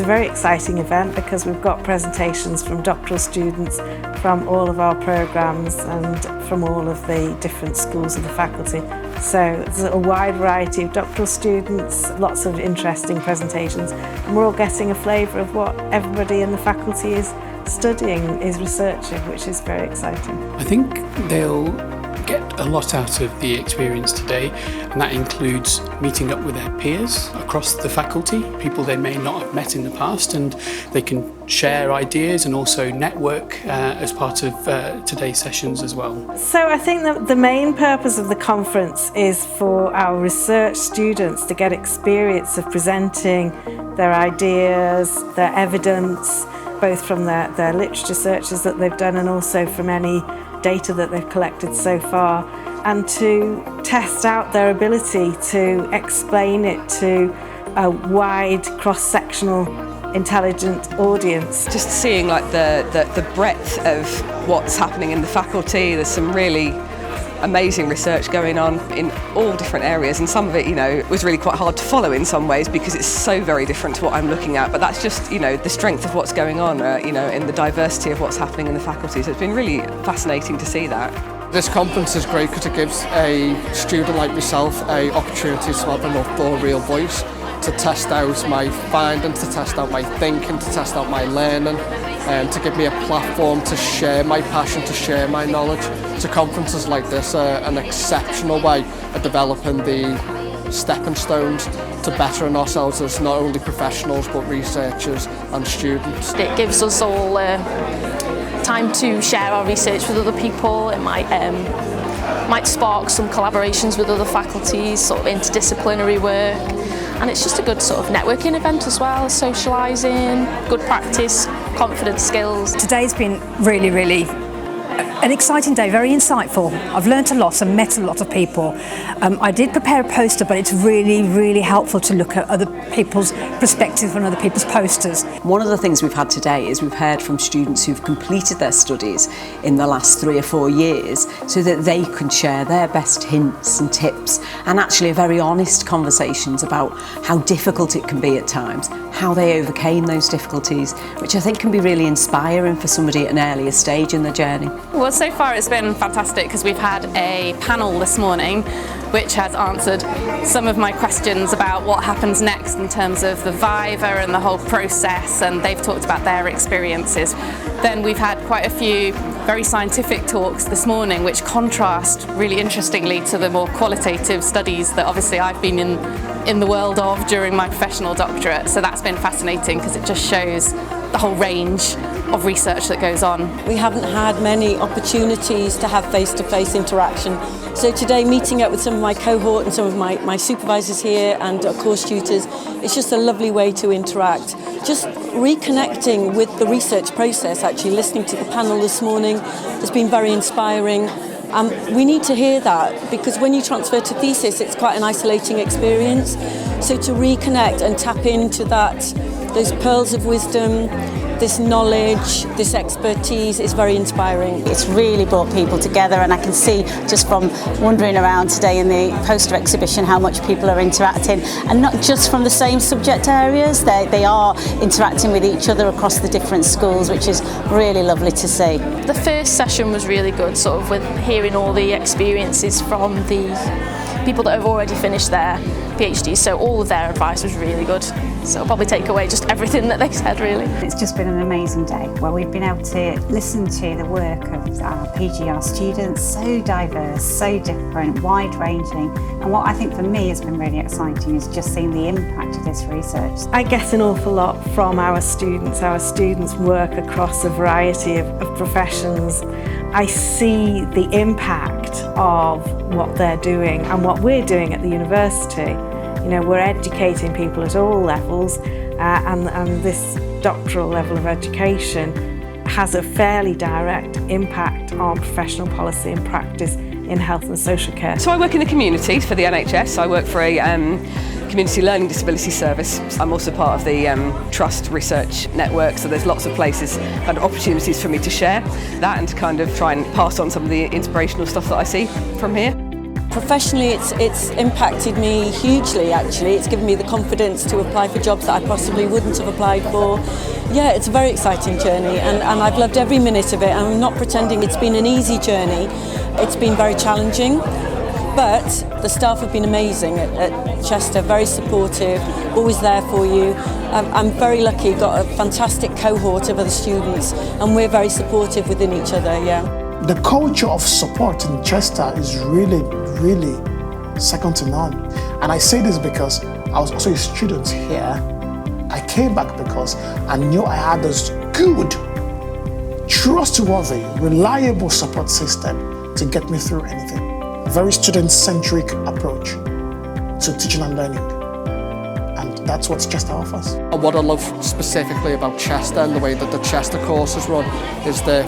it's a very exciting event because we've got presentations from doctoral students from all of our programmes and from all of the different schools of the faculty. So there's a wide variety of doctoral students, lots of interesting presentations, and we're all getting a flavour of what everybody in the faculty is studying, is researching, which is very exciting. I think they'll get a lot out of the experience today, and that includes meeting up with their peers across the faculty, people they may not have met in the past, and they can share ideas and also network as part of today's sessions as well. So I think that the main purpose of the conference is for our research students to get experience of presenting their ideas, their evidence, both from their literature searches that they've done and also from any data that they've collected so far, and to test out their ability to explain it to a wide cross-sectional intelligent audience. Just seeing like the breadth of what's happening in the faculty. There's some really amazing research going on in all different areas, and some of it, was really quite hard to follow in some ways because it's so very different to what I'm looking at. But that's just, the strength of what's going on, in the diversity of what's happening in the faculty. So it's been really fascinating to see that. This conference is great because it gives a student like myself an opportunity to have an authorial voice, to test out my findings, to test out my thinking, to test out my learning, and to give me a platform to share my passion, to share my knowledge. So conferences like this are an exceptional way of developing the stepping stones to bettering ourselves as not only professionals but researchers and students. It gives us all time to share our research with other people. It might spark some collaborations with other faculties, sort of interdisciplinary work. And it's just a good sort of networking event as well, socialising, good practice, confidence skills. Today's been really an exciting day, very insightful. I've learnt a lot and met a lot of people. I did prepare a poster, but it's really helpful to look at other people's perspectives and other people's posters. One of the things we've had today is we've heard from students who've completed their studies in the last 3 or 4 years so that they can share their best hints and tips, and actually very honest conversations about how difficult it can be at times, how they overcame those difficulties, which I think can be really inspiring for somebody at an earlier stage in their journey. Well, so far it's been fantastic because we've had a panel this morning which has answered some of my questions about what happens next in terms of the Viva and the whole process, and they've talked about their experiences. Then we've had quite a few very scientific talks this morning which contrast really interestingly to the more qualitative studies that obviously I've been in the world of during my professional doctorate. So that's been fascinating because it just shows the whole range of research that goes on. We haven't had many opportunities to have face-to-face interaction. So today, meeting up with some of my cohort and some of my supervisors here and course tutors, it's just a lovely way to interact. Just reconnecting with the research process, actually listening to the panel this morning has been very inspiring. We need to hear that because when you transfer to thesis, it's quite an isolating experience. So to reconnect and tap into those pearls of wisdom, this knowledge, this expertise is very inspiring. It's really brought people together, and I can see just from wandering around today in the poster exhibition how much people are interacting, and not just from the same subject areas, they are interacting with each other across the different schools, which is really lovely to see. The first session was really good, sort of with hearing all the experiences from the people that have already finished their PhD, so all of their advice was really good. So I'll probably take away just everything that they said, really. It's just been an amazing day where we've been able to listen to the work of our PGR students, so diverse, so different, wide-ranging. And what I think for me has been really exciting is just seeing the impact of this research. I get an awful lot from our students. Our students work across a variety of professions. I see the impact of what they're doing and what we're doing at the university. We're educating people at all levels, and this doctoral level of education has a fairly direct impact on professional policy and practice in health and social care. So I work in the community for the NHS. I work for a community learning disability service. I'm also part of the Trust Research Network, so there's lots of places and opportunities for me to share that and to kind of try and pass on some of the inspirational stuff that I see from here. Professionally, it's impacted me hugely, actually. It's given me the confidence to apply for jobs that I possibly wouldn't have applied for. Yeah, it's a very exciting journey, and I've loved every minute of it. I'm not pretending it's been an easy journey. It's been very challenging, but the staff have been amazing at Chester, very supportive, always there for you. I'm very lucky, got a fantastic cohort of other students, and we're very supportive within each other, yeah. The culture of support in Chester is really second to none. And I say this because I was also a student here. I came back because I knew I had this good, trustworthy, reliable support system to get me through anything. A very student-centric approach to teaching and learning. And that's what Chester offers. What I love specifically about Chester and the way that the Chester course is run is the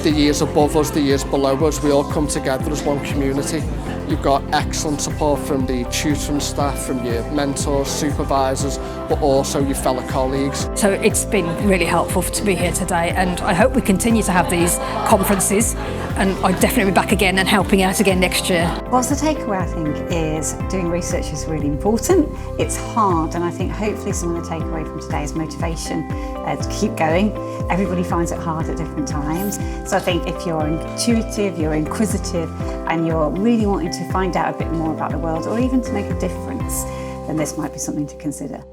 years above us, the years below us, we all come together as one community. You've got excellent support from the tutoring staff, from your mentors, supervisors, but also your fellow colleagues. So it's been really helpful to be here today, and I hope we continue to have these conferences, and I'll definitely be back again and helping out again next year. What's the takeaway, I think, is doing research is really important. It's hard, and I think hopefully some of the takeaway from today is motivation to keep going. Everybody finds it hard at different times. So I think if you're intuitive, you're inquisitive, and you're really wanting to find out a bit more about the world, or even to make a difference, then this might be something to consider.